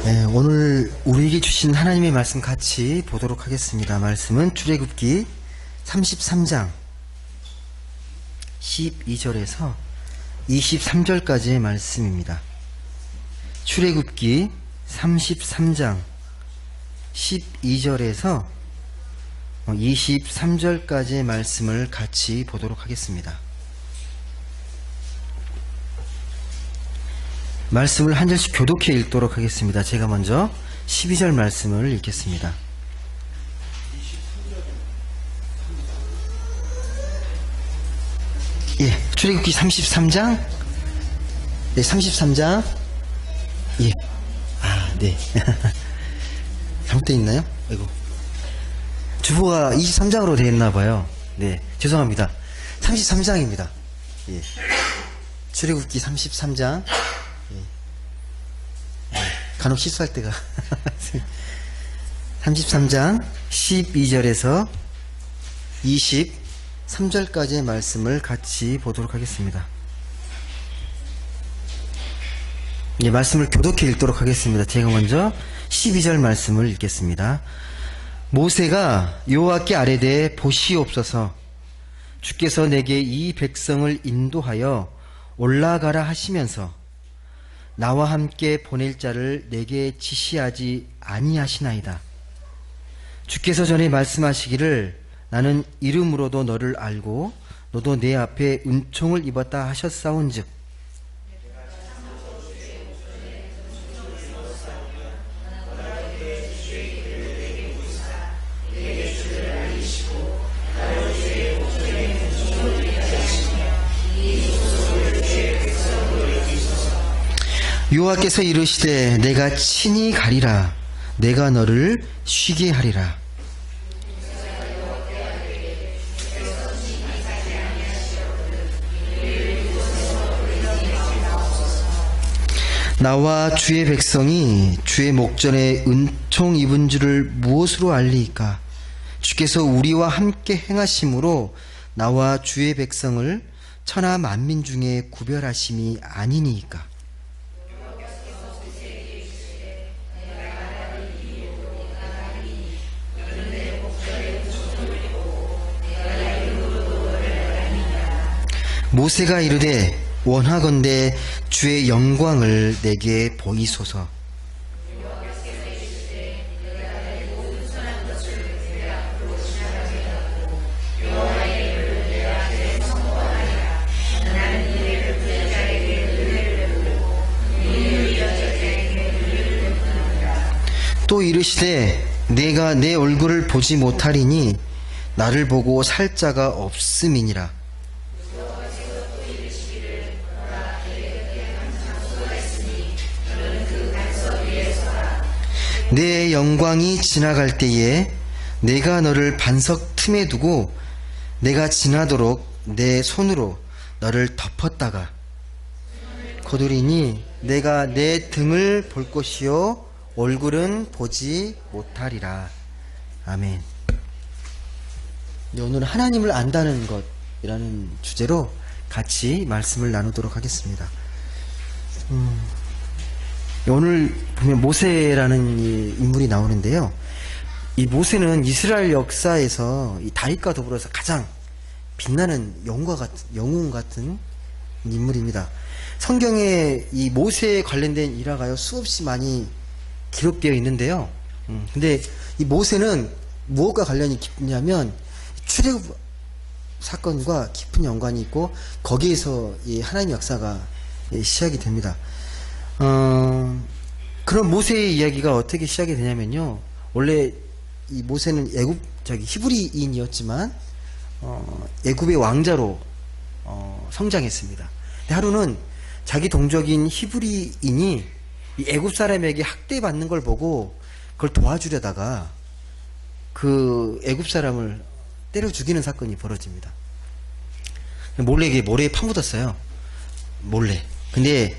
네, 오늘 우리에게 주신 하나님의 말씀 같이 보도록 하겠습니다. 말씀은 출애굽기 33장 12절에서 23절까지의 말씀입니다. 출애굽기 33장 12절에서 23절까지의 말씀을 같이 보도록 하겠습니다. 말씀을 한 절씩 교독해 읽도록 하겠습니다. 제가 먼저 12절 말씀을 읽겠습니다. 예, 출애굽기 33장. 네, 33장. 예. 아, 네. 잘못되어 있나요? 아이고. 주보가 23장으로 되어 있나 봐요. 네, 죄송합니다. 33장입니다. 예. 출애굽기 33장. 간혹 실수할 때가 33장 12절에서 23절까지의 말씀을 같이 보도록 하겠습니다. 예, 말씀을 교독해 읽도록 하겠습니다. 제가 먼저 12절 말씀을 읽겠습니다. 모세가 여호와께 아뢰되 보시옵소서, 주께서 내게 이 백성을 인도하여 올라가라 하시면서 나와 함께 보낼 자를 내게 지시하지 아니하시나이다. 주께서 전에 말씀하시기를 나는 이름으로도 너를 알고 너도 내 앞에 은총을 입었다 하셨사온즉 여호와께서 이르시되 내가 친히 가리라. 내가 너를 쉬게 하리라. 나와 주의 백성이 주의 목전에 은총 입은 줄을 무엇으로 알리이까? 주께서 우리와 함께 행하심으로 나와 주의 백성을 천하 만민 중에 구별하심이 아니니이까? 모세가 이르되 원하건대 주의 영광을 내게 보이소서. 또 이르시되 내가 내 얼굴을 보지 못하리니 나를 보고 살 자가 없음이니라. 내 영광이 지나갈 때에 내가 너를 반석 틈에 두고 내가 지나도록 내 손으로 너를 덮었다가 거두리니 내가 내 등을 볼 것이요 얼굴은 보지 못하리라. 아멘. 네, 오늘 하나님을 안다는 것이라는 주제로 같이 말씀을 나누도록 하겠습니다. 오늘 보면 모세라는 이 인물이 나오는데요. 이 모세는 이스라엘 역사에서 이 다윗과 더불어서 가장 빛나는 영웅 같은 인물입니다. 성경에 이 모세에 관련된 일화가요 수없이 많이 기록되어 있는데요. 근데 이 모세는 무엇과 관련이 깊냐면 출애굽 사건과 깊은 연관이 있고 거기에서 이 하나님 역사가 시작이 됩니다. 그런 모세의 이야기가 어떻게 시작이 되냐면요. 원래 이 모세는 히브리인이었지만, 애굽의 왕자로, 성장했습니다. 근데 하루는 자기 동족인 히브리인이 이 애굽 사람에게 학대받는 걸 보고 그걸 도와주려다가 그 애굽 사람을 때려 죽이는 사건이 벌어집니다. 몰래 모래에 파묻었어요. 몰래. 근데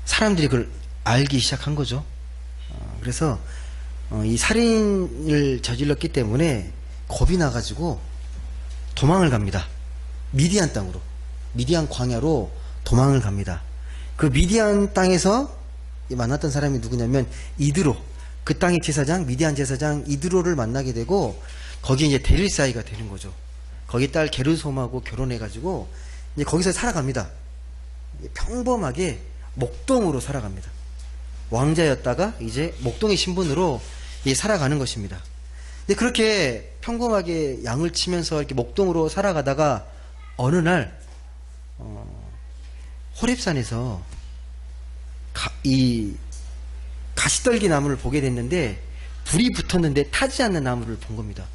사람들이 그걸 알기 시작한 거죠. 그래서 이 살인을 저질렀기 때문에 겁이 나가지고 도망을 갑니다. 미디안 땅으로, 미디안 광야로 도망을 갑니다. 그 미디안 땅에서 만났던 사람이 누구냐면 이드로, 그 땅의 제사장, 미디안 제사장 이드로를 만나게 되고 거기에 이제 데릴 사이가 되는 거죠. 거기 딸 게르솜하고 결혼해가지고 이제 거기서 살아갑니다. 평범하게 목동으로 살아갑니다. 왕자였다가 이제 목동의 신분으로 살아가는 것입니다. 근데 그렇게 평범하게 양을 치면서 이렇게 목동으로 살아가다가 어느 날 호렙산에서 이 가시떨기 나무를 보게 됐는데 불이 붙었는데 타지 않는 나무를 본 겁니다.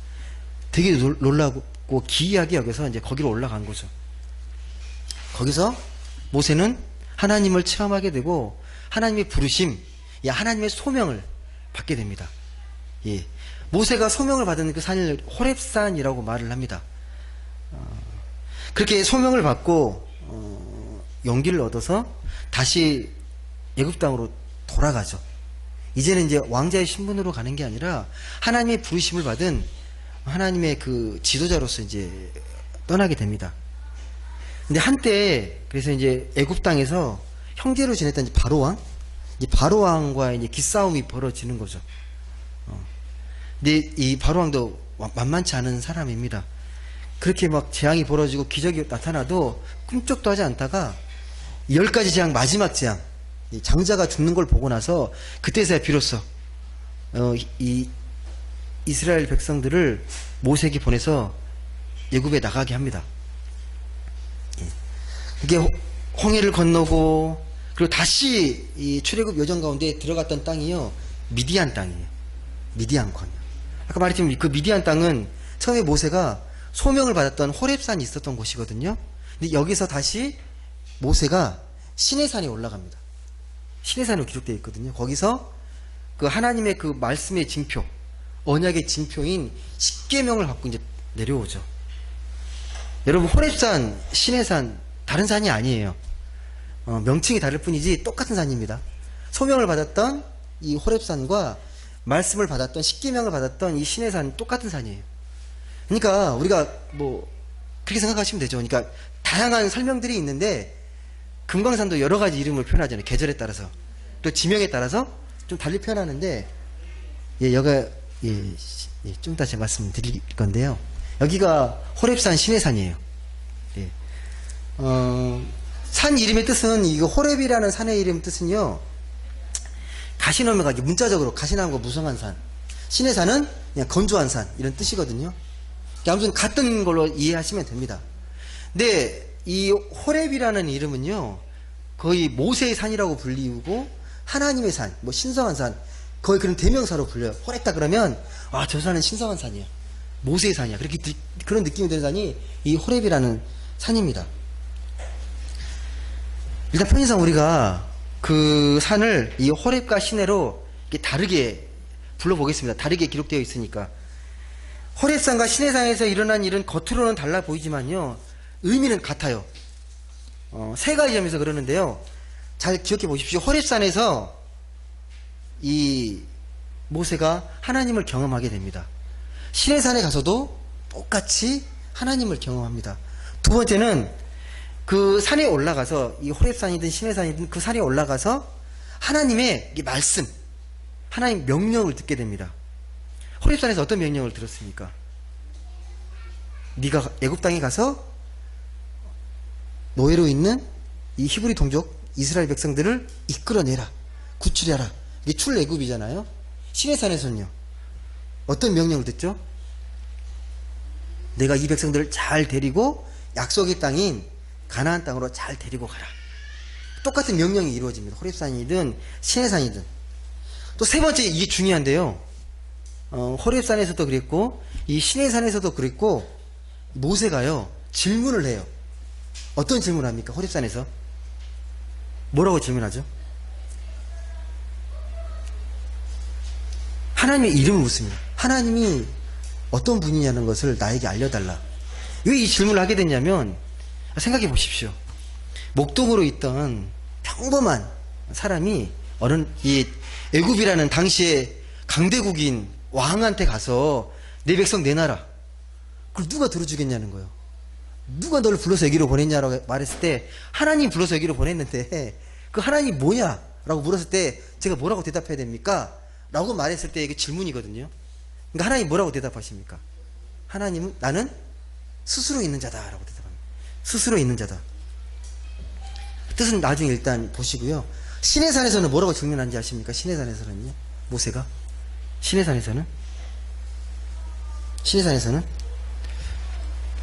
되게 놀라고 기이하게 여겨서 이제 거기로 올라간 거죠. 거기서 모세는 하나님을 체험하게 되고 하나님의 부르심, 하나님의 소명을 받게 됩니다. 예. 모세가 소명을 받은 그 산을 호렙산이라고 말을 합니다. 그렇게 소명을 받고 용기를 얻어서 다시 애굽 땅으로 돌아가죠. 이제는 이제 왕자의 신분으로 가는 게 아니라 하나님의 부르심을 받은 하나님의 그 지도자로서 이제 떠나게 됩니다. 근데 한때 그래서 이제 애굽 땅에서 형제로 지냈던 이제 바로 왕과 이제 기싸움이 벌어지는 거죠. 근데 이 바로 왕도 만만치 않은 사람입니다. 그렇게 막 재앙이 벌어지고 기적이 나타나도 꿈쩍도 하지 않다가 10가지 재앙 마지막 재앙, 장자가 죽는 걸 보고 나서 그때서야 비로소 이 이스라엘 백성들을 모세에게 보내서 애굽에 나가게 합니다. 이게 홍해를 건너고 그리고 다시 이 출애굽 여정 가운데 들어갔던 땅이요, 미디안 땅이에요. 미디안권. 아까 말했지만 그 미디안 땅은 처음에 모세가 소명을 받았던 호렙산이 있었던 곳이거든요. 근데 여기서 다시 모세가 시내산에 올라갑니다. 시내산으로 기록되어 있거든요. 거기서 그 하나님의 그 말씀의 징표, 언약의 징표인 십계명을 갖고 이제 내려오죠. 여러분, 호렙산, 시내산 다른 산이 아니에요. 명칭이 다를 뿐이지 똑같은 산입니다. 소명을 받았던 이 호렙산과 말씀을 받았던 십계명을 받았던 이 시내산 똑같은 산이에요. 그러니까 우리가 뭐 그렇게 생각하시면 되죠. 그러니까 다양한 설명들이 있는데 금강산도 여러 가지 이름을 표현하잖아요. 계절에 따라서 또 지명에 따라서 좀 달리 표현하는데 좀 이따 제가 말씀드릴 건데요. 여기가 호렙산 시내산이에요. 예. 산 이름의 뜻은 이거 호렙이라는 산의 이름 뜻은요, 가시나무가 문자적으로 가시나무가 무성한 산, 시내산은 그냥 건조한 산 이런 뜻이거든요. 아무튼 같은 걸로 이해하시면 됩니다. 근데 이 호렙이라는 이름은요, 거의 모세의 산이라고 불리우고 하나님의 산, 뭐 신성한 산, 거의 그런 대명사로 불려요. 호렙다 그러면 저 산은 신성한 산이야, 모세의 산이야, 그렇게 그런 느낌이 드는 산이 이 호렙이라는 산입니다. 일단 편의상 우리가 그 산을 이 호렙과 시내로 다르게 불러보겠습니다. 다르게 기록되어 있으니까. 호렙산과 시내산에서 일어난 일은 겉으로는 달라 보이지만요, 의미는 같아요. 세 가지 점에서 그러는데요. 잘 기억해 보십시오. 호렙산에서 이 모세가 하나님을 경험하게 됩니다. 시내산에 가서도 똑같이 하나님을 경험합니다. 두 번째는 그 산에 올라가서, 이 호렙산이든 시내산이든 그 산에 올라가서 하나님의 말씀, 하나님 명령을 듣게 됩니다. 호렙산에서 어떤 명령을 들었습니까? 네가 애굽 땅에 가서 노예로 있는 이 히브리 동족 이스라엘 백성들을 이끌어내라, 구출해라. 이게 출애굽이잖아요. 시내산에서는요, 어떤 명령을 듣죠? 내가 이 백성들을 잘 데리고 약속의 땅인 가나안 땅으로 잘 데리고 가라. 똑같은 명령이 이루어집니다. 호렙산이든 시내산이든. 또 세 번째, 이게 중요한데요. 호렙산에서도 그랬고 이 시내산에서도 그랬고 모세가요, 질문을 해요. 어떤 질문을 합니까? 호렙산에서 뭐라고 질문하죠? 하나님의 이름을 묻습니다. 하나님이 어떤 분이냐는 것을 나에게 알려달라. 왜 이 질문을 하게 됐냐면, 생각해 보십시오. 목동으로 있던 평범한 사람이 이 애굽이라는 당시에 강대국인 왕한테 가서 내 백성 내놔라. 그걸 누가 들어주겠냐는 거예요. 누가 너를 불러서 여기로 보냈냐라고 말했을 때 하나님 불러서 여기로 보냈는데 그 하나님 뭐냐? 라고 물었을 때 제가 뭐라고 대답해야 됩니까? 라고 말했을 때 이게 질문이거든요. 그러니까 하나님 뭐라고 대답하십니까? 하나님은 나는 스스로 있는 자다 라고 대답합니다. 스스로 있는 자다. 뜻은 나중에 일단 보시고요. 시내산에서는 뭐라고 증명하는지 아십니까? 시내산에서는요. 모세가 시내산에서는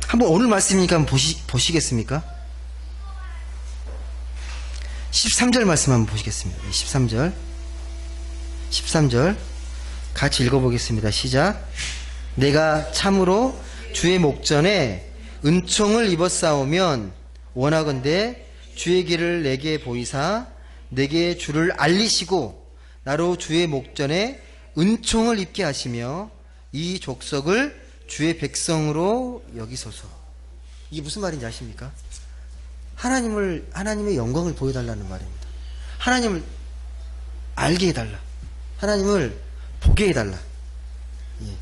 한번 오늘 말씀이니까 한번 보시겠습니까? 13절 말씀 한번 보시겠습니다. 13절 같이 읽어보겠습니다. 시작. 내가 참으로 주의 목전에 은총을 입었사오면 원하건대 주의 길을 내게 보이사 내게 주를 알리시고 나로 주의 목전에 은총을 입게 하시며 이 족속을 주의 백성으로 여기소서. 이게 무슨 말인지 아십니까? 하나님의 영광을 보여달라는 말입니다. 하나님을 알게 해달라. 하나님을 보게 해달라. 예.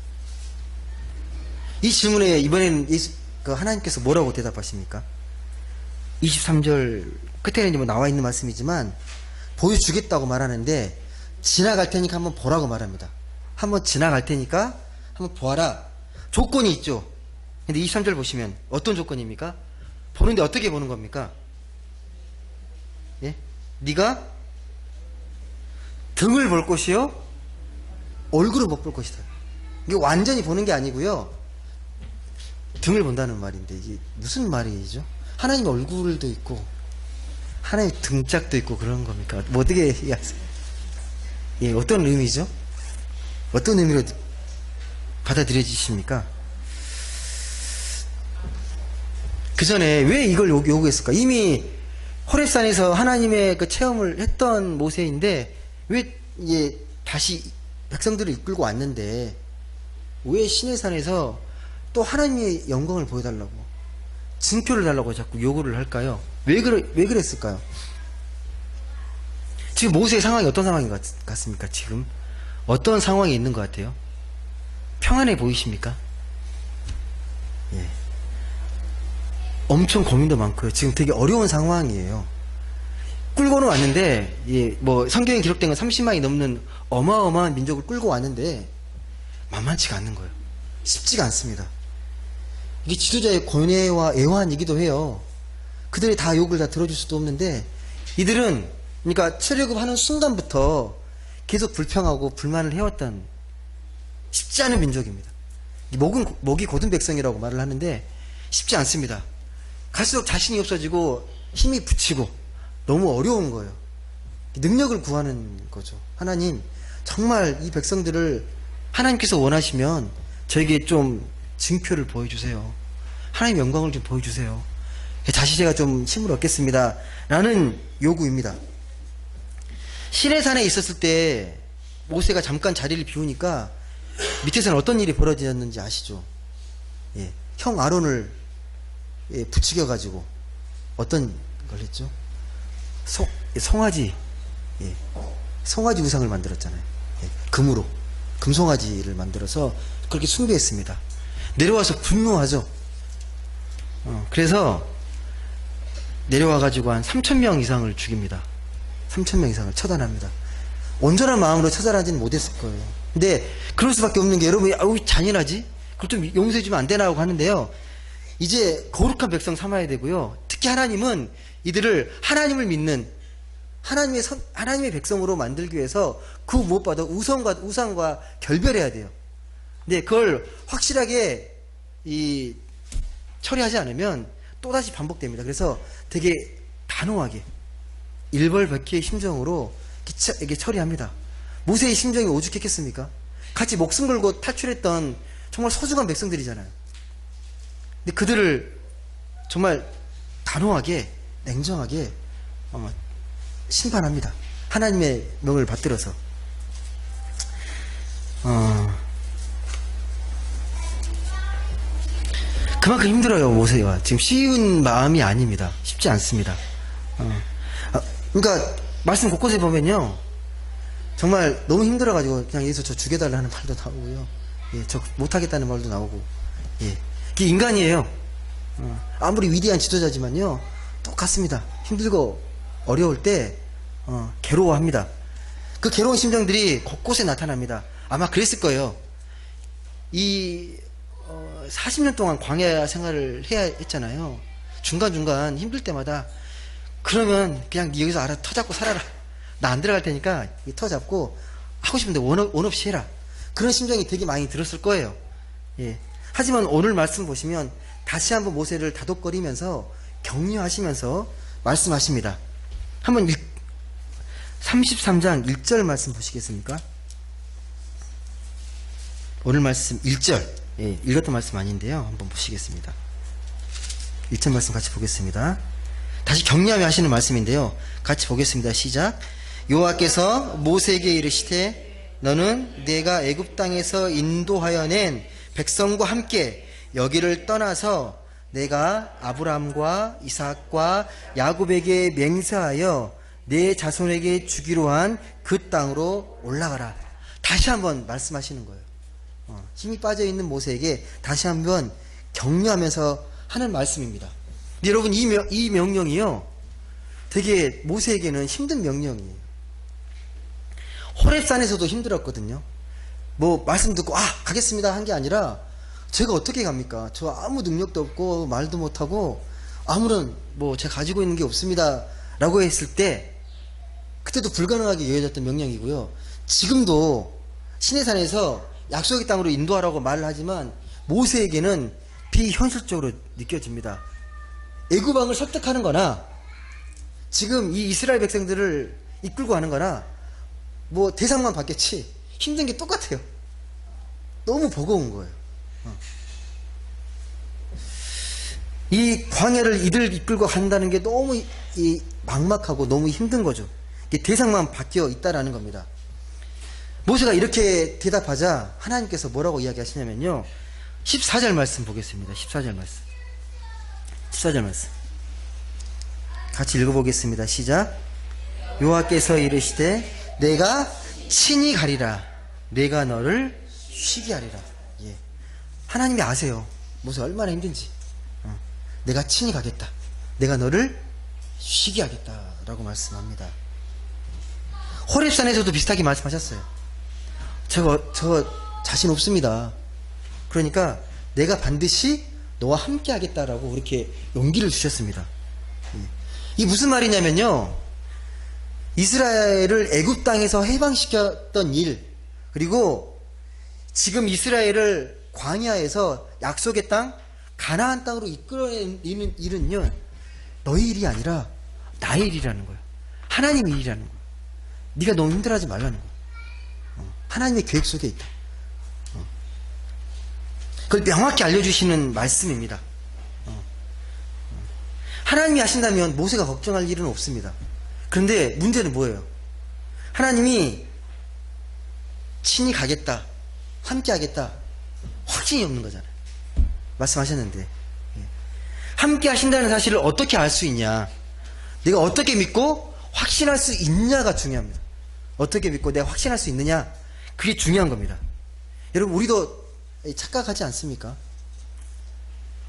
이 질문에 이번에는 하나님께서 뭐라고 대답하십니까? 23절 끝에는 이제 뭐 나와 있는 말씀이지만 보여주겠다고 말하는데 지나갈 테니까 한번 보라고 말합니다. 한번 지나갈 테니까 한번 보아라. 조건이 있죠. 근데 23절 보시면 어떤 조건입니까? 보는데 어떻게 보는 겁니까? 예? 네가 등을 볼 것이요 얼굴을 못 볼 것이다. 이게 완전히 보는 게 아니고요. 등을 본다는 말인데 이게 무슨 말이죠? 하나님의 얼굴도 있고 하나님의 등짝도 있고 그런 겁니까? 뭐 어떻게 이해하세요? 예, 어떤 의미죠? 어떤 의미로 받아들여지십니까? 그 전에 왜 이걸 요구했을까? 이미 호렙산에서 하나님의 그 체험을 했던 모세인데 왜 이제 다시 백성들을 이끌고 왔는데 왜 시내산에서 또 하나님의 영광을 보여달라고 증표를 달라고 자꾸 요구를 할까요? 왜 그랬을까요? 지금 모세의 상황이 어떤 상황인 것 같습니까? 지금 어떤 상황이 있는 것 같아요? 평안해 보이십니까? 예. 엄청 고민도 많고요. 지금 되게 어려운 상황이에요. 끌고는 왔는데, 예, 뭐 성경에 기록된 건 30만이 넘는 어마어마한 민족을 끌고 왔는데 만만치가 않는 거예요. 쉽지가 않습니다. 이게 지도자의 고뇌와 애환이기도 해요. 그들이 다 욕을 다 들어줄 수도 없는데 이들은 그러니까 출애굽하는 순간부터 계속 불평하고 불만을 해왔던 쉽지 않은 민족입니다. 목이 곧은 백성이라고 말을 하는데 쉽지 않습니다. 갈수록 자신이 없어지고 힘이 붙이고 너무 어려운 거예요. 능력을 구하는 거죠. 하나님, 정말 이 백성들을 하나님께서 원하시면 저에게 좀 증표를 보여주세요. 하나님의 영광을 좀 보여주세요. 다시 제가 좀 힘을 얻겠습니다. 라는 요구입니다. 시내산에 있었을 때 모세가 잠깐 자리를 비우니까 밑에서는 어떤 일이 벌어졌는지 아시죠? 예, 형 아론을 부추겨가지고 어떤 걸 했죠? 송아지, 송아지 우상을 만들었잖아요. 예, 금으로 금송아지를 만들어서 그렇게 숭배했습니다. 내려와서 분노하죠. 그래서 내려와가지고 한 3,000명 이상을 죽입니다. 3,000명 이상을 처단합니다. 온전한 마음으로 처단하지는 못했을 거예요. 근데 그럴 수밖에 없는 게 여러분이 잔인하지? 그걸 좀 용서해주면 안 되나고 하는데요. 이제 거룩한 백성 삼아야 되고요. 특히 하나님은 이들을 하나님을 믿는 하나님의 백성으로 만들기 위해서 그 무엇보다 우상과 결별해야 돼요. 근데 그걸 확실하게 처리하지 않으면 또다시 반복됩니다. 그래서 되게 단호하게 일벌백계의 심정으로 이렇게 처리합니다. 모세의 심정이 오죽했겠습니까? 같이 목숨 걸고 탈출했던 정말 소중한 백성들이잖아요. 근데 그들을 정말 단호하게 냉정하게 심판합니다. 하나님의 명을 받들어서. 그만큼 힘들어요. 모세가 지금 쉬운 마음이 아닙니다. 쉽지 않습니다. 그러니까 말씀 곳곳에 보면요, 정말 너무 힘들어가지고 그냥 예수 저 죽여달라는 말도 나오고요, 예, 저 못하겠다는 말도 나오고, 예, 그게 인간이에요. 아무리 위대한 지도자지만요 똑같습니다. 힘들고 어려울 때 괴로워합니다. 그 괴로운 심정들이 곳곳에 나타납니다. 아마 그랬을 거예요. 이 40년 동안 광야 생활을 해야 했잖아요. 중간중간 힘들 때마다 그러면 그냥 네 여기서 알아서 터 잡고 살아라. 나 안 들어갈 테니까 터 잡고 하고 싶은데 원 없이 해라. 그런 심정이 되게 많이 들었을 거예요. 예. 하지만 오늘 말씀 보시면 다시 한번 모세를 다독거리면서 격려하시면서 말씀하십니다. 한번 33장 1절 말씀 보시겠습니까? 오늘 말씀 1절. 예, 읽었던 말씀 아닌데요. 한번 보시겠습니다. 1절 말씀 같이 보겠습니다. 다시 격려하며 하시는 말씀인데요. 같이 보겠습니다. 시작. 여호와께서 모세에게 이르시되 너는 내가 애굽 땅에서 인도하여 낸 백성과 함께 여기를 떠나서 내가 아브라함과 이삭과 야곱에게 맹세하여 내 자손에게 주기로 한 그 땅으로 올라가라. 다시 한번 말씀하시는 거예요. 힘이 빠져있는 모세에게 다시 한번 격려하면서 하는 말씀입니다. 근데 여러분 이 명령이요 되게 모세에게는 힘든 명령이에요. 호렙산에서도 힘들었거든요. 뭐 말씀 듣고 가겠습니다 한 게 아니라 제가 어떻게 갑니까? 저 아무 능력도 없고 말도 못하고 아무런 뭐 제가 가지고 있는 게 없습니다 라고 했을 때 그때도 불가능하게 여겨졌던 명령이고요. 지금도 시내산에서 약속의 땅으로 인도하라고 말을 하지만 모세에게는 비현실적으로 느껴집니다. 애굽 왕을 설득하는 거나 지금 이 이스라엘 백성들을 이끌고 가는 거나 뭐 대상만 바뀌었지 힘든 게 똑같아요. 너무 버거운 거예요. 이 광야를 이들 이끌고 간다는 게 너무 막막하고 너무 힘든 거죠. 대상만 바뀌어 있다라는 겁니다. 모세가 이렇게 대답하자 하나님께서 뭐라고 이야기하시냐면요. 14절 말씀 보겠습니다. 14절 말씀. 14절 말씀. 같이 읽어보겠습니다. 시작. 여호와께서 이르시되 내가 친히 가리라. 내가 너를 쉬게 하리라. 예. 하나님이 아세요. 모세 얼마나 힘든지. 내가 친히 가겠다. 내가 너를 쉬게 하겠다라고 말씀합니다. 호렙산에서도 비슷하게 말씀하셨어요. 저 자신 없습니다. 그러니까 내가 반드시 너와 함께 하겠다라고 그렇게 용기를 주셨습니다. 이게 무슨 말이냐면요. 이스라엘을 애굽 땅에서 해방시켰던 일, 그리고 지금 이스라엘을 광야에서 약속의 땅, 가나안 땅으로 이끌어내는 일은요. 너의 일이 아니라 나의 일이라는 거예요. 하나님의 일이라는 거예요. 네가 너무 힘들어하지 말라는 거예요. 하나님의 계획 속에 있다. 그걸 명확히 알려주시는 말씀입니다. 하나님이 하신다면 모세가 걱정할 일은 없습니다. 그런데 문제는 뭐예요? 하나님이 친히 가겠다, 함께 하겠다, 확신이 없는 거잖아요. 말씀하셨는데 함께 하신다는 사실을 어떻게 알 수 있냐, 내가 어떻게 믿고 확신할 수 있냐가 중요합니다. 어떻게 믿고 내가 확신할 수 있느냐, 그게 중요한 겁니다. 여러분, 우리도 착각하지 않습니까?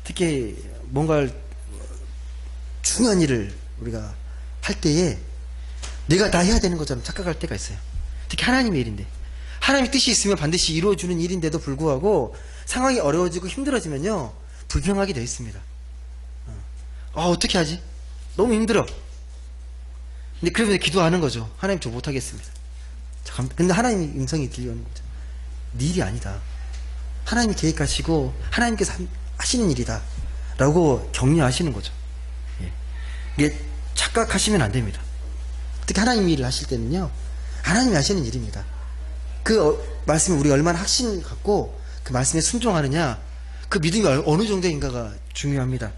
특히 뭔가 중요한 일을 우리가 할 때에 내가 다 해야 되는 것처럼 착각할 때가 있어요. 특히 하나님의 일인데, 하나님의 뜻이 있으면 반드시 이루어주는 일인데도 불구하고 상황이 어려워지고 힘들어지면요 불평하게 되어 있습니다. 어떻게 하지? 너무 힘들어. 근데 그러면 기도하는 거죠. 하나님 저 못하겠습니다. 근데 하나님의 음성이 들려오는 거죠. 네 일이 아니다. 하나님이 계획하시고 하나님께서 하시는 일이다 라고 격려하시는 거죠. 이게 착각하시면 안 됩니다. 특히 하나님 일을 하실 때는요, 하나님이 하시는 일입니다. 그 말씀에 우리가 얼마나 확신을 갖고 그 말씀에 순종하느냐, 그 믿음이 어느 정도인가가 중요합니다.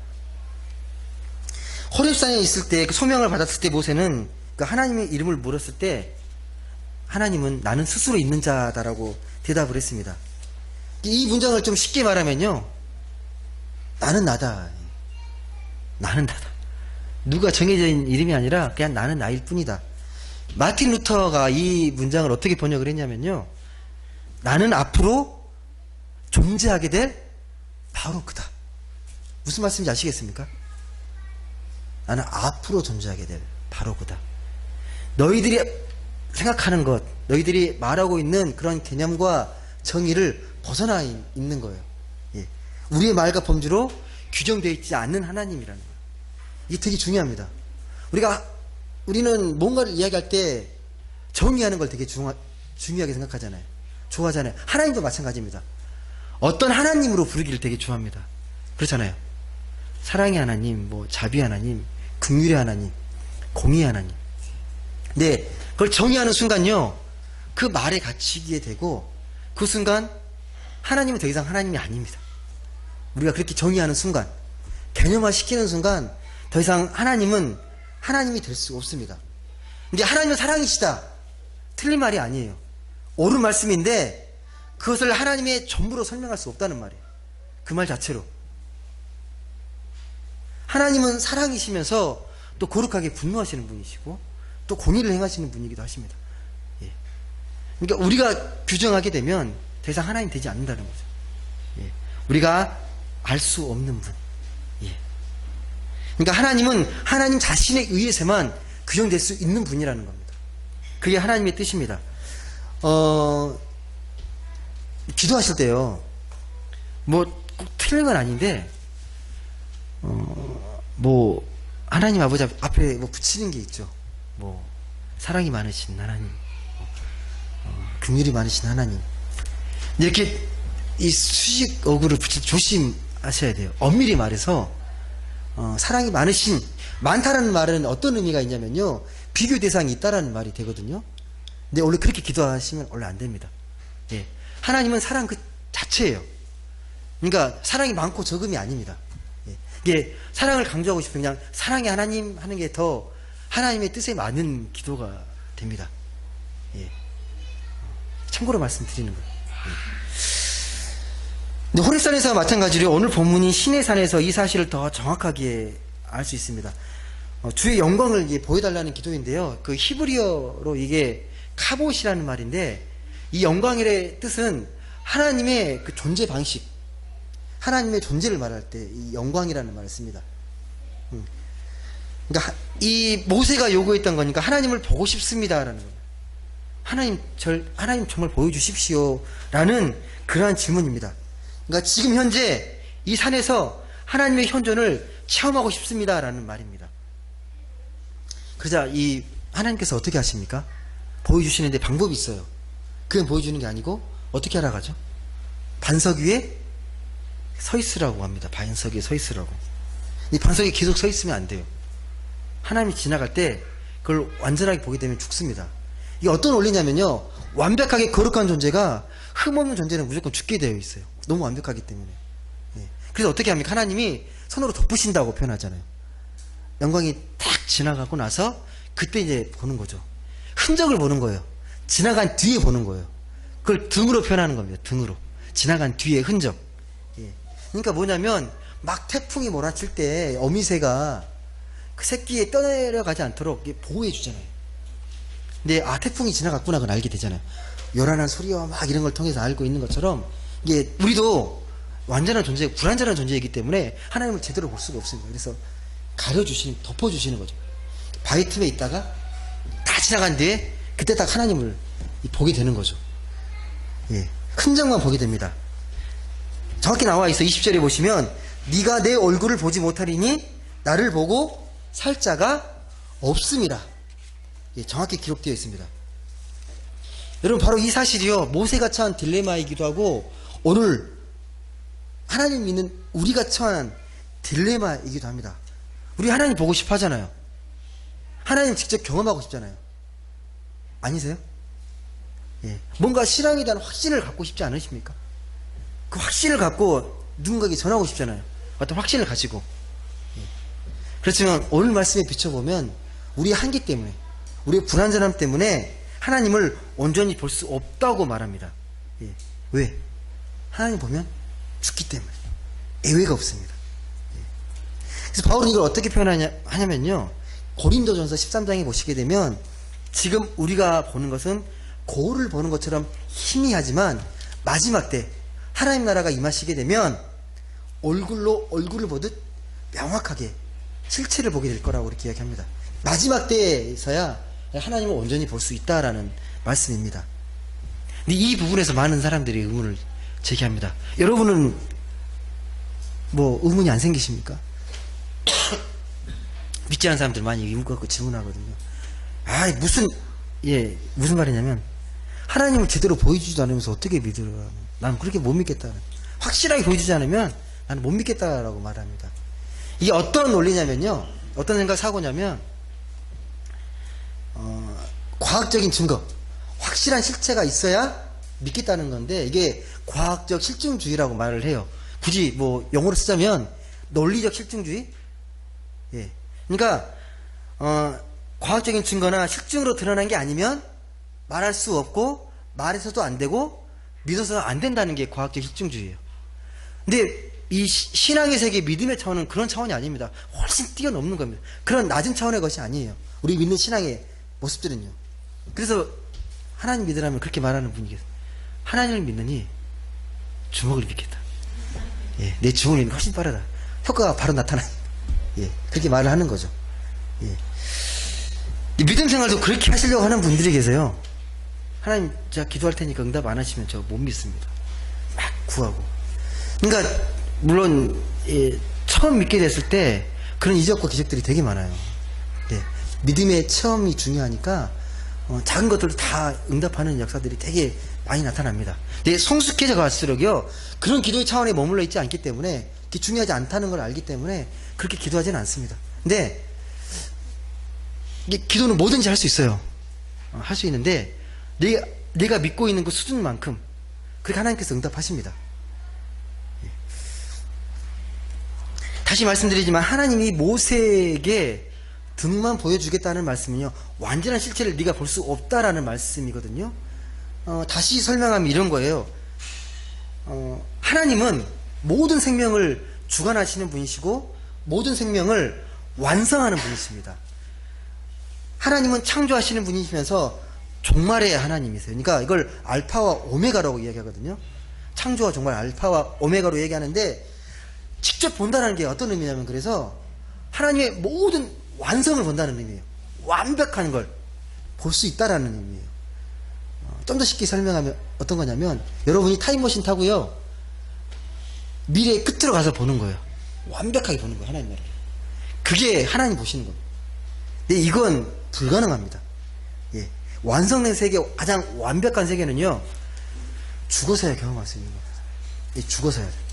호렙산에 있을 때 그 소명을 받았을 때 모세는 그 하나님의 이름을 물었을 때 하나님은 나는 스스로 있는 자다라고 대답을 했습니다. 이 문장을 좀 쉽게 말하면요, 나는 나다. 나는 나다. 누가 정해져 있는 이름이 아니라 그냥 나는 나일 뿐이다. 마틴 루터가 이 문장을 어떻게 번역을 했냐면요, 나는 앞으로 존재하게 될 바로 그다. 무슨 말씀인지 아시겠습니까? 나는 앞으로 존재하게 될 바로 그다. 너희들이 생각하는 것, 너희들이 말하고 있는 그런 개념과 정의를 벗어나 있는 거예요. 예. 우리의 말과 범주로 규정되어 있지 않는 하나님이라는 거예요. 이게 되게 중요합니다. 우리는 뭔가를 이야기할 때 정의하는 걸 되게 중요하게 생각하잖아요. 좋아하잖아요. 하나님도 마찬가지입니다. 어떤 하나님으로 부르기를 되게 좋아합니다. 그렇잖아요. 사랑의 하나님, 자비 하나님, 긍휼의 하나님, 공의의 하나님. 근데 그걸 정의하는 순간요, 그 말에 갇히게 되고, 그 순간 하나님은 더 이상 하나님이 아닙니다. 우리가 그렇게 정의하는 순간, 개념화 시키는 순간 더 이상 하나님은 하나님이 될 수가 없습니다. 근데 하나님은 사랑이시다. 틀린 말이 아니에요. 옳은 말씀인데 그것을 하나님의 전부로 설명할 수 없다는 말이에요. 그 말 자체로. 하나님은 사랑이시면서 또 거룩하게 분노하시는 분이시고 또 공의를 행하시는 분이기도 하십니다. 예. 그러니까 우리가 규정하게 되면 더 이상 하나님 되지 않는다는 거죠. 예. 우리가 알 수 없는 분. 예. 그러니까 하나님은 하나님 자신에 의해서만 규정될 수 있는 분이라는 겁니다. 그게 하나님의 뜻입니다. 기도하실 때요, 꼭 틀린 건 아닌데, 하나님 아버지 앞에 붙이는 게 있죠. 사랑이 많으신 하나님, 긍휼이 많으신 하나님. 이렇게 이 수식 어구를 붙일 때 조심하셔야 돼요. 엄밀히 말해서, 사랑이 많다라는 말은 어떤 의미가 있냐면요, 비교 대상이 있다라는 말이 되거든요. 근데 원래 그렇게 기도하시면 원래 안 됩니다. 예. 하나님은 사랑 그 자체예요. 그러니까 사랑이 많고 적음이 아닙니다. 예. 이게 사랑을 강조하고 싶으면 그냥 사랑의 하나님 하는 게 더 하나님의 뜻에 맞는 기도가 됩니다. 예. 참고로 말씀드리는 거예요. 예. 근데 호렙산에서와 마찬가지로 오늘 본문인 시내산에서 이 사실을 더 정확하게 알 수 있습니다. 주의 영광을 보여달라는 기도인데요. 그 히브리어로 이게 카봇이라는 말인데, 이 영광의 뜻은 하나님의 그 존재 방식, 하나님의 존재를 말할 때 이 영광이라는 말을 씁니다. 그러니까 이 모세가 요구했던 거니까 하나님을 보고 싶습니다라는 거예요. 하나님 정말 보여주십시오라는 그러한 질문입니다. 그러니까 지금 현재 이 산에서 하나님의 현존을 체험하고 싶습니다라는 말입니다. 그러자 이 하나님께서 어떻게 하십니까? 보여주시는데 방법이 있어요. 그냥 보여주는 게 아니고 어떻게 하라가죠? 반석 위에 서 있으라고 합니다. 반석 위에 서 있으라고. 이 반석에 계속 서 있으면 안 돼요. 하나님이 지나갈 때 그걸 완전하게 보게 되면 죽습니다. 이게 어떤 원리냐면요, 완벽하게 거룩한 존재가 흠없는 존재는 무조건 죽게 되어 있어요. 너무 완벽하기 때문에. 예. 그래서 어떻게 합니까? 하나님이 손으로 덮으신다고 표현하잖아요. 영광이 탁 지나가고 나서 그때 이제 보는 거죠. 흔적을 보는 거예요. 지나간 뒤에 보는 거예요. 그걸 등으로 표현하는 겁니다. 등으로. 지나간 뒤에 흔적. 예. 그러니까 뭐냐면 막 태풍이 몰아칠 때 어미새가 그 새끼에 떠내려가지 않도록 보호해 주잖아요. 근데 태풍이 지나갔구나 그걸 알게 되잖아요. 요란한 소리와 막 이런 걸 통해서 알고 있는 것처럼 이게 우리도 완전한 존재, 불완전한 존재이기 때문에 하나님을 제대로 볼 수가 없습니다. 그래서 덮어주시는 거죠. 바위 틈에 있다가 다 지나간 뒤에 그때 딱 하나님을 보게 되는 거죠. 예. 흔적만 보게 됩니다. 정확히 나와 있어. 20절에 보시면 네가 내 얼굴을 보지 못하리니 나를 보고 살 자가 없음이라. 예, 정확히 기록되어 있습니다. 여러분, 바로 이 사실이요, 모세가 처한 딜레마이기도 하고 오늘 하나님 믿는 우리가 처한 딜레마이기도 합니다. 우리 하나님 보고 싶어 하잖아요. 하나님 직접 경험하고 싶잖아요. 아니세요? 예. 뭔가 신앙에 대한 확신을 갖고 싶지 않으십니까? 그 확신을 갖고 누군가에게 전하고 싶잖아요. 어떤 확신을 가지고. 예. 그렇지만 오늘 말씀에 비춰보면 우리의 한계 때문에, 우리의 불완전함 때문에 하나님을 온전히 볼 수 없다고 말합니다. 예. 왜? 하나님 보면 죽기 때문에. 예외가 없습니다. 예. 그래서 바울은 이걸 어떻게 표현하냐면요, 고린도전서 13장에 보시게 되면 지금 우리가 보는 것은 거울을 보는 것처럼 희미하지만 마지막 때 하나님 나라가 임하시게 되면 얼굴을 보듯 명확하게 실체를 보게 될 거라고 이렇게 이야기합니다. 마지막 때에서야 하나님을 온전히 볼 수 있다라는 말씀입니다. 근데 이 부분에서 많은 사람들이 의문을 제기합니다. 여러분은 뭐 의문이 안 생기십니까? 믿지 않는 사람들 많이 의문 갖고 질문하거든요. 무슨 말이냐면, 하나님을 제대로 보여주지도 않으면서 어떻게 믿으라고. 나는 그렇게 못 믿겠다는. 확실하게 보여주지 않으면 나는 못 믿겠다라고 말합니다. 이게 어떤 논리냐면요. 어떤 생각 사고냐면, 과학적인 증거, 확실한 실체가 있어야 믿겠다는 건데, 이게 과학적 실증주의라고 말을 해요. 굳이 뭐 영어로 쓰자면 논리적 실증주의? 예. 그러니까 과학적인 증거나 실증으로 드러난 게 아니면 말할 수 없고, 말해서도 안 되고, 믿어서도 안 된다는 게 과학적 실증주의예요. 근데 이 신앙의 세계, 믿음의 차원은 그런 차원이 아닙니다. 훨씬 뛰어넘는 겁니다. 그런 낮은 차원의 것이 아니에요. 우리 믿는 신앙의 모습들은요. 그래서 하나님 믿으라면 그렇게 말하는 분이 계세요. 하나님을 믿느니 주먹을 믿겠다. 예, 내 주먹을 믿는 훨씬 빠르다. 효과가 바로 나타나. 예, 그렇게 말을 하는 거죠. 예. 이 믿음 생활도 그렇게 하시려고 하는 분들이 계세요. 하나님, 제가 기도할 테니까 응답 안 하시면 저 못 믿습니다. 막 구하고. 그러니까 물론 처음 믿게 됐을 때 그런 이적과 기적들이 되게 많아요. 예, 믿음의 체험이 중요하니까 작은 것들도 다 응답하는 역사들이 되게 많이 나타납니다. 근데 성숙해져 갈수록요, 그런 기도의 차원에 머물러 있지 않기 때문에, 그게 중요하지 않다는 걸 알기 때문에 그렇게 기도하지는 않습니다. 근데 이게 기도는 뭐든지 할 수 있어요. 할 수 있는데 내가 믿고 있는 그 수준만큼 그렇게 하나님께서 응답하십니다. 다시 말씀드리지만, 하나님이 모세에게 등만 보여주겠다는 말씀은요, 완전한 실체를 네가 볼 수 없다라는 말씀이거든요. 다시 설명하면 이런 거예요. 하나님은 모든 생명을 주관하시는 분이시고 모든 생명을 완성하는 분이십니다. 하나님은 창조하시는 분이시면서 종말의 하나님이세요. 그러니까 이걸 알파와 오메가라고 이야기하거든요. 창조와 종말, 알파와 오메가로 얘기하는데, 직접 본다는 게 어떤 의미냐면, 그래서 하나님의 모든 완성을 본다는 의미예요. 완벽한 걸 볼 수 있다라는 의미예요. 좀 더 쉽게 설명하면 어떤 거냐면, 여러분이 타임머신 타고요, 미래의 끝으로 가서 보는 거예요. 완벽하게 보는 거예요, 하나님 나라를. 그게 하나님 보시는 겁니다. 근데 이건 불가능합니다. 예. 완성된 세계, 가장 완벽한 세계는요, 죽어서야 경험할 수 있는 겁니다. 예, 죽어서야 돼요.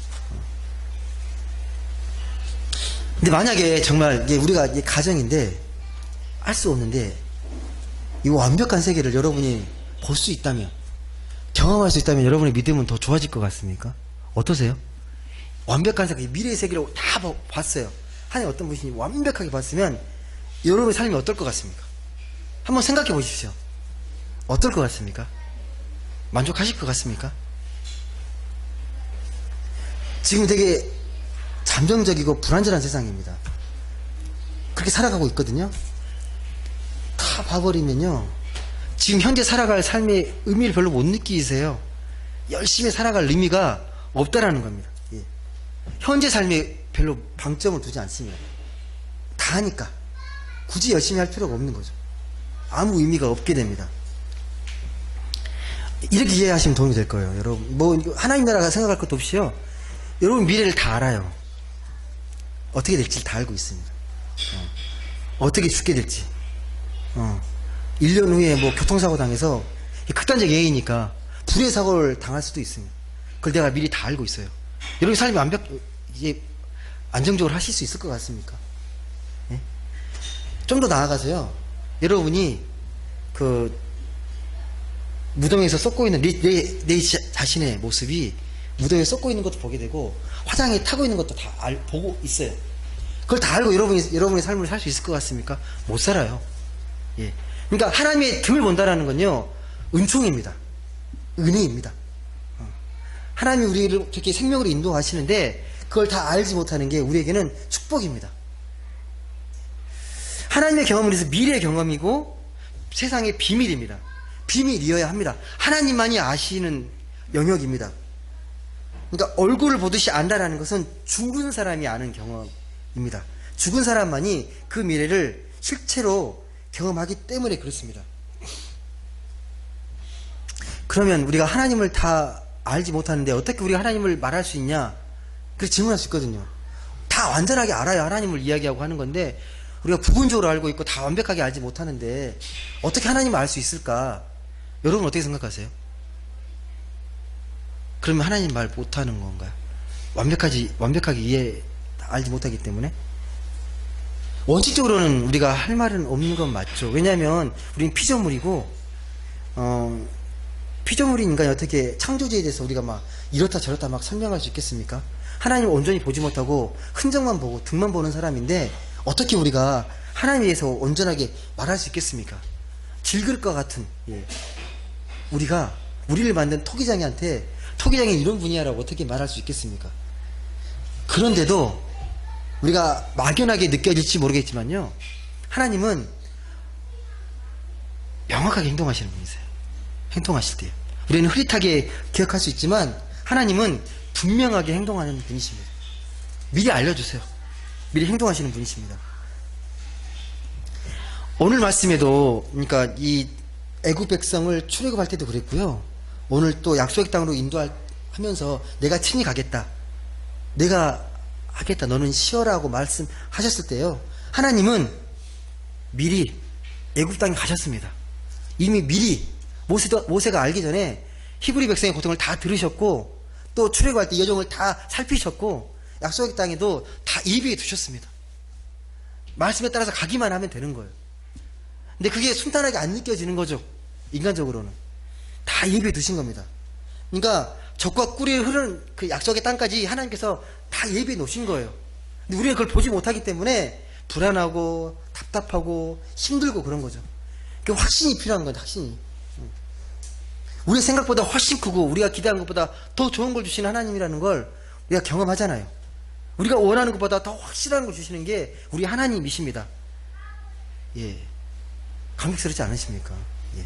근데 만약에 정말 이게 우리가 이게 가정인데 할 수 없는데, 이 완벽한 세계를 여러분이 볼 수 있다면, 경험할 수 있다면 여러분의 믿음은 더 좋아질 것 같습니까? 어떠세요? 완벽한 세계, 미래의 세계를 다 봤어요. 하나님 어떤 분이 완벽하게 봤으면 여러분의 삶이 어떨 것 같습니까? 한번 생각해 보십시오. 어떨 것 같습니까? 만족하실 것 같습니까? 지금 되게 잠정적이고 불안전한 세상입니다. 그렇게 살아가고 있거든요. 다 봐버리면요, 지금 현재 살아갈 삶의 의미를 별로 못 느끼세요. 열심히 살아갈 의미가 없다라는 겁니다. 예. 현재 삶에 별로 방점을 두지 않습니다. 다 하니까 굳이 열심히 할 필요가 없는 거죠. 아무 의미가 없게 됩니다. 이렇게 이해하시면 도움이 될 거예요. 여러분, 뭐 하나님 나라가 생각할 것도 없이요, 여러분 미래를 다 알아요. 어떻게 될지 다 알고 있습니다. 어떻게 죽게 될지. 1년 후에 뭐 교통사고 당해서, 극단적 예이니까 불의 사고를 당할 수도 있습니다. 그걸 내가 미리 다 알고 있어요. 여러분 삶이 이제 안정적으로 하실 수 있을 것 같습니까? 예? 좀 더 나아가서요, 여러분이 그 무덤에서 썩고 있는 내 자신의 모습이 무덤에 썩고 있는 것도 보게 되고, 화장에 타고 있는 것도 다 보고 있어요. 그걸 다 알고 여러분의 삶을 살 수 있을 것 같습니까? 못 살아요. 예. 그러니까 하나님의 틈을 본다라는 건요, 은총입니다. 은혜입니다. 하나님이 우리를 그렇게 생명으로 인도하시는데 그걸 다 알지 못하는 게 우리에게는 축복입니다. 하나님의 경험은 그래서 미래의 경험이고 세상의 비밀입니다. 비밀이어야 합니다. 하나님만이 아시는 영역입니다. 그러니까 얼굴을 보듯이 안다라는 것은 죽은 사람이 아는 경험입니다. 죽은 사람만이 그 미래를 실체로 경험하기 때문에 그렇습니다. 그러면 우리가 하나님을 다 알지 못하는데 어떻게 우리가 하나님을 말할 수 있냐? 그렇게 질문할 수 있거든요. 다 완전하게 알아야 하나님을 이야기하고 하는 건데 우리가 부분적으로 알고 있고 다 완벽하게 알지 못하는데 어떻게 하나님을 알 수 있을까? 여러분 어떻게 생각하세요? 그러면 하나님 말 못하는 건가요? 완벽하게 알지 못하기 때문에? 원칙적으로는 우리가 할 말은 없는 건 맞죠. 왜냐하면 우리는 피조물이고 피조물인 인간이 어떻게 창조주에 대해서 우리가 막 이렇다 저렇다 막 설명할 수 있겠습니까? 하나님을 온전히 보지 못하고 흔적만 보고 등만 보는 사람인데 어떻게 우리가 하나님에 대해서 온전하게 말할 수 있겠습니까? 질그릇과 같은 우리가 우리를 만든 토기장이한테 토기장이 이런 분이야라고 어떻게 말할 수 있겠습니까? 그런데도 우리가 막연하게 느껴질지 모르겠지만요, 하나님은 명확하게 행동하시는 분이세요. 행동하실 때요. 우리는 흐릿하게 기억할 수 있지만 하나님은 분명하게 행동하는 분이십니다. 미리 알려주세요. 미리 행동하시는 분이십니다. 오늘 말씀에도 그러니까 이 애굽 백성을 출애굽할 때도 그랬고요. 오늘 또 약속의 땅으로 인도하면서 내가 친히 가겠다. 내가 하겠다. 너는 쉬어라고 말씀하셨을 때요. 하나님은 미리 애굽 땅에 가셨습니다. 이미 미리 모세가 알기 전에 히브리 백성의 고통을 다 들으셨고 또 출애굽할 때 여정을 다 살피셨고 약속의 땅에도 다 예비해 두셨습니다. 말씀에 따라서 가기만 하면 되는 거예요. 근데 그게 순탄하게 안 느껴지는 거죠. 인간적으로는. 다 예비해 두신 겁니다. 그러니까 적과 꿀이 흐르는 그 약속의 땅까지 하나님께서 다 예비해 놓으신 거예요. 근데 우리는 그걸 보지 못하기 때문에 불안하고 답답하고 힘들고 그런 거죠. 그 확신이 필요한 거예요. 확신이. 우리 생각보다 훨씬 크고 우리가 기대하는 것보다 더 좋은 걸 주시는 하나님이라는 걸 우리가 경험하잖아요. 우리가 원하는 것보다 더 확실한 걸 주시는 게 우리 하나님이십니다. 예. 감격스럽지 않으십니까? 예.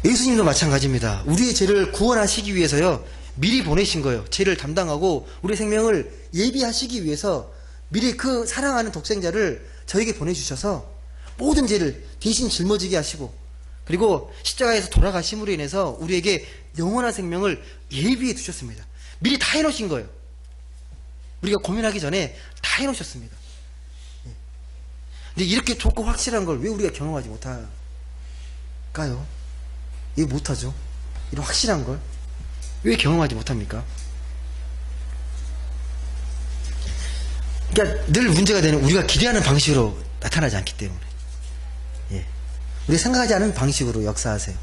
예수님도 마찬가지입니다. 우리의 죄를 구원하시기 위해서요, 미리 보내신 거예요. 죄를 담당하고 우리 생명을 예비하시기 위해서 미리 그 사랑하는 독생자를 저에게 보내주셔서 모든 죄를 대신 짊어지게 하시고 그리고 십자가에서 돌아가심으로 인해서 우리에게 영원한 생명을 예비해 두셨습니다. 미리 다 해놓으신 거예요. 우리가 고민하기 전에 다 해놓으셨습니다. 근데 이렇게 좋고 확실한 걸 왜 우리가 경험하지 못할까요? 왜 못하죠? 이런 확실한 걸 왜 경험하지 못합니까? 그러니까 늘 문제가 되는 우리가 기대하는 방식으로 나타나지 않기 때문에 우리가 생각하지 않은 방식으로 역사하세요.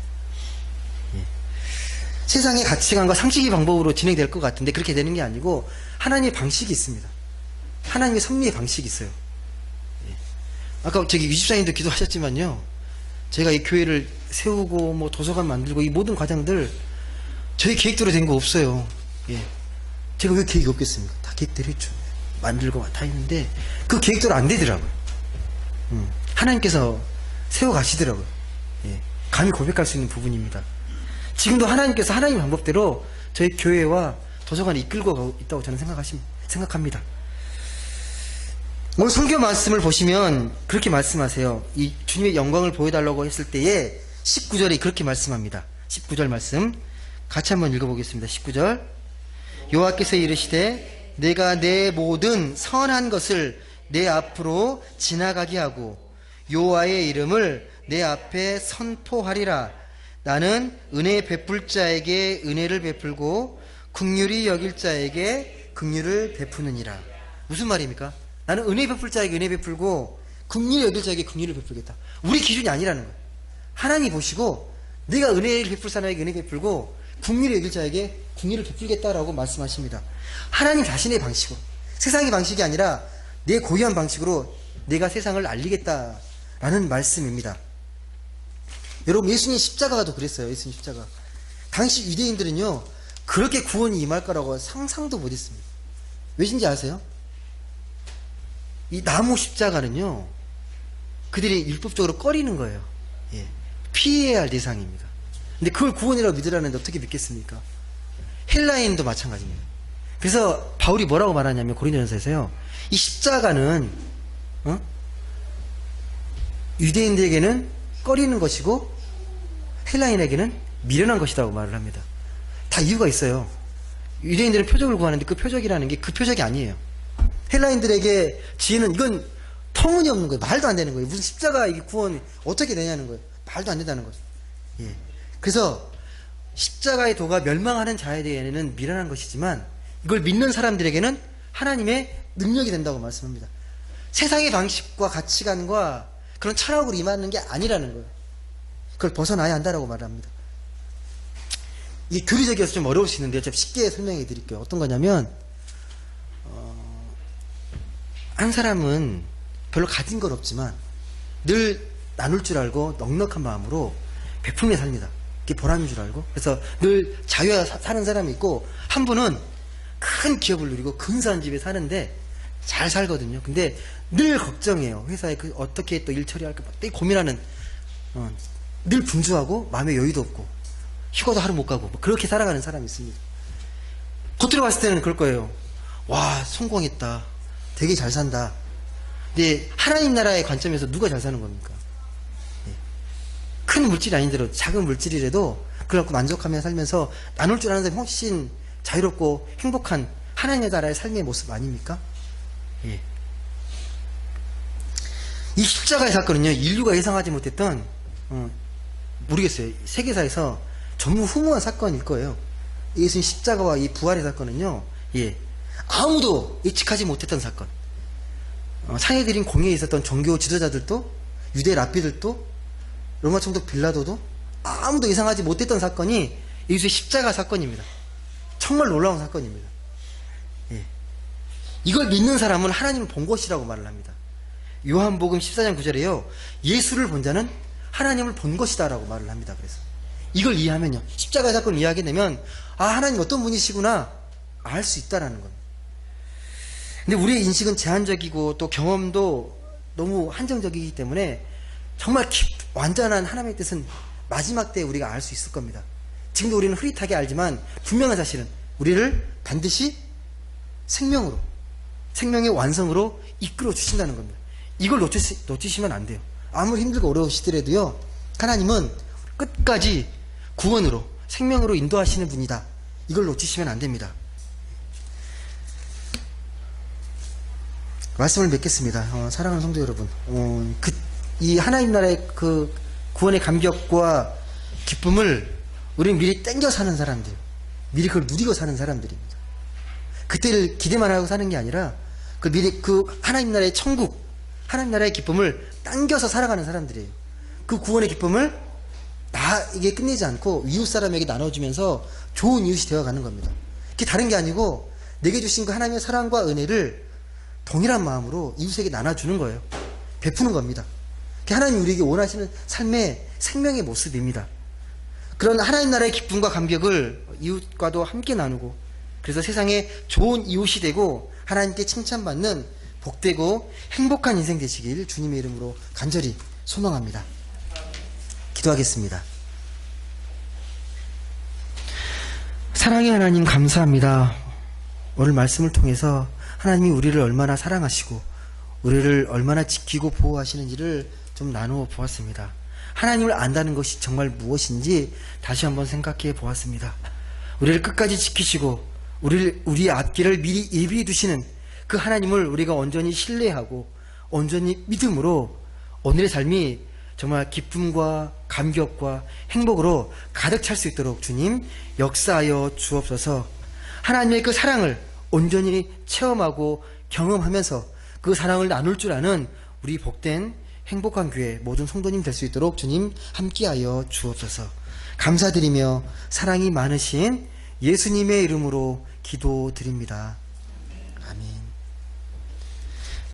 세상의 가치관과 상식의 방법으로 진행될 것 같은데 그렇게 되는 게 아니고 하나님의 방식이 있습니다. 하나님의 섭리의 방식이 있어요. 아까 저기 유집사님도 기도하셨지만요, 제가 이 교회를 세우고 뭐 도서관 만들고 이 모든 과정들 저희 계획대로 된 거 없어요. 제가 왜 계획이 없겠습니까? 다 계획대로 했죠. 만들고 다 했는데 그 계획대로 안 되더라고요. 하나님께서 세워가시더라고요. 감히 고백할 수 있는 부분입니다. 지금도 하나님께서 하나님 방법대로 저희 교회와 도서관을 이끌고 가고 있다고 저는 생각합니다. 오늘 설교 말씀을 보시면 그렇게 말씀하세요. 이 주님의 영광을 보여달라고 했을 때에 19절에 그렇게 말씀합니다. 19절 말씀 같이 한번 읽어보겠습니다. 19절 여호와께서 이르시되 내가 내 모든 선한 것을 내 앞으로 지나가게 하고 여호와의 이름을 내 앞에 선포하리라. 나는 은혜 베풀 자에게 은혜를 베풀고 긍휼히 여길 자에게 긍휼을 베푸느니라. 무슨 말입니까? 나는 은혜 베풀 자에게 은혜 베풀고 긍휼히 여길 자에게 긍휼을 베풀겠다. 우리 기준이 아니라는 거예요. 하나님이 보시고 내가 은혜를 베풀 사람에게 은혜 베풀고 긍휼히 여길 자에게 긍휼을 베풀겠다라고 말씀하십니다. 하나님 자신의 방식으로, 세상의 방식이 아니라 내 고유한 방식으로 내가 세상을 알리겠다라는 말씀입니다. 여러분, 예수님 십자가도 그랬어요. 예수님 십자가. 당시 유대인들은요, 그렇게 구원이 임할 거라고 상상도 못했습니다. 왜인지 아세요? 이 나무 십자가는요, 그들이 율법적으로 꺼리는 거예요. 피해야 할 대상입니다. 근데 그걸 구원이라고 믿으라는데 어떻게 믿겠습니까? 헬라인도 마찬가지입니다. 그래서 바울이 뭐라고 말하냐면 고린도전서에서요, 이 십자가는 유대인들에게는 꺼리는 것이고 헬라인에게는 미련한 것이라고 말을 합니다. 다 이유가 있어요. 유대인들은 표적을 구하는데 그 표적이라는 게 그 표적이 아니에요. 헬라인들에게 지혜는 이건 터무니없는 거예요. 말도 안 되는 거예요. 무슨 십자가 이게 구원이 어떻게 되냐는 거예요. 말도 안 된다는 거죠. 예. 그래서 십자가의 도가 멸망하는 자에 대해는 미련한 것이지만 이걸 믿는 사람들에게는 하나님의 능력이 된다고 말씀합니다. 세상의 방식과 가치관과 그런 철학으로 임하는 게 아니라는 거예요. 그걸 벗어나야 한다라고 말합니다. 이게 교리적이어서 좀 어려울 수 있는데 제가 쉽게 설명해 드릴게요. 어떤 거냐면 한 사람은 별로 가진 건 없지만 늘 나눌 줄 알고 넉넉한 마음으로 베풀며 삽니다. 그게 보람인 줄 알고. 그래서 늘 자유에 사는 사람이 있고, 한 분은 큰 기업을 누리고 근사한 집에 사는데 잘 살거든요. 근데 늘 걱정해요. 회사에 어떻게 또 일 처리할까 되게 고민하는, 늘 분주하고 마음에 여유도 없고 휴가도 하루 못 가고 뭐 그렇게 살아가는 사람이 있습니다. 겉으로 봤을 때는 그럴 거예요. 와, 성공했다, 되게 잘 산다. 근데 하나님 나라의 관점에서 누가 잘 사는 겁니까? 큰 물질이 아닌대로 작은 물질이라도 그걸 갖고 만족하며 살면서 나눌 줄 아는 사람이 훨씬 자유롭고 행복한 하나님의 나라의 삶의 모습 아닙니까? 예. 이 십자가의 사건은요, 인류가 예상하지 못했던, 모르겠어요. 세계사에서 전무후무한 사건일 거예요. 예수님 십자가와 이 부활의 사건은요, 예. 아무도 예측하지 못했던 사건. 상해드린 공회에 있었던 종교 지도자들도, 유대 랍비들도, 로마 총독 빌라도도 아무도 예상하지 못했던 사건이 예수의 십자가 사건입니다. 정말 놀라운 사건입니다. 예. 이걸 믿는 사람은 하나님을 본 것이라고 말을 합니다. 요한복음 14장 9절에요. 예수를 본 자는 하나님을 본 것이다 라고 말을 합니다. 그래서 이걸 이해하면요, 십자가 사건을 이해하게 되면 하나님 어떤 분이시구나 알 수 있다라는 겁니다. 근데 우리의 인식은 제한적이고 또 경험도 너무 한정적이기 때문에 정말 완전한 하나님의 뜻은 마지막 때에 우리가 알 수 있을 겁니다. 지금도 우리는 흐릿하게 알지만 분명한 사실은 우리를 반드시 생명으로, 생명의 완성으로 이끌어 주신다는 겁니다. 이걸 놓치시면 안 돼요. 아무리 힘들고 어려우시더라도요, 하나님은 끝까지 구원으로, 생명으로 인도하시는 분이다. 이걸 놓치시면 안 됩니다. 말씀을 맺겠습니다. 사랑하는 성도 여러분, 이 하나님 나라의 그 구원의 감격과 기쁨을 우리는 미리 땡겨 사는 사람들, 미리 그걸 누리고 사는 사람들입니다. 그때를 기대만 하고 사는 게 아니라 미리 그 하나님 나라의 천국, 하나님 나라의 기쁨을 당겨서 살아가는 사람들이에요. 그 구원의 기쁨을 이게 끝내지 않고 이웃 사람에게 나눠주면서 좋은 이웃이 되어가는 겁니다. 그게 다른 게 아니고 내게 주신 그 하나님의 사랑과 은혜를 동일한 마음으로 이웃에게 나눠주는 거예요. 베푸는 겁니다. 하나님이 우리에게 원하시는 삶의 생명의 모습입니다. 그런 하나님 나라의 기쁨과 감격을 이웃과도 함께 나누고, 그래서 세상에 좋은 이웃이 되고 하나님께 칭찬받는 복되고 행복한 인생 되시길 주님의 이름으로 간절히 소망합니다. 기도하겠습니다. 사랑의 하나님, 감사합니다. 오늘 말씀을 통해서 하나님이 우리를 얼마나 사랑하시고 우리를 얼마나 지키고 보호하시는지를 좀 나누어 보았습니다. 하나님을 안다는 것이 정말 무엇인지 다시 한번 생각해 보았습니다. 우리를 끝까지 지키시고 우리의 앞길을 미리 예비해 두시는 그 하나님을 우리가 온전히 신뢰하고 온전히 믿음으로 오늘의 삶이 정말 기쁨과 감격과 행복으로 가득 찰 수 있도록 주님 역사하여 주옵소서. 하나님의 그 사랑을 온전히 체험하고 경험하면서 그 사랑을 나눌 줄 아는 우리 복된 행복한 교회 모든 성도님 될 수 있도록 주님 함께하여 주옵소서. 감사드리며 사랑이 많으신 예수님의 이름으로 기도드립니다.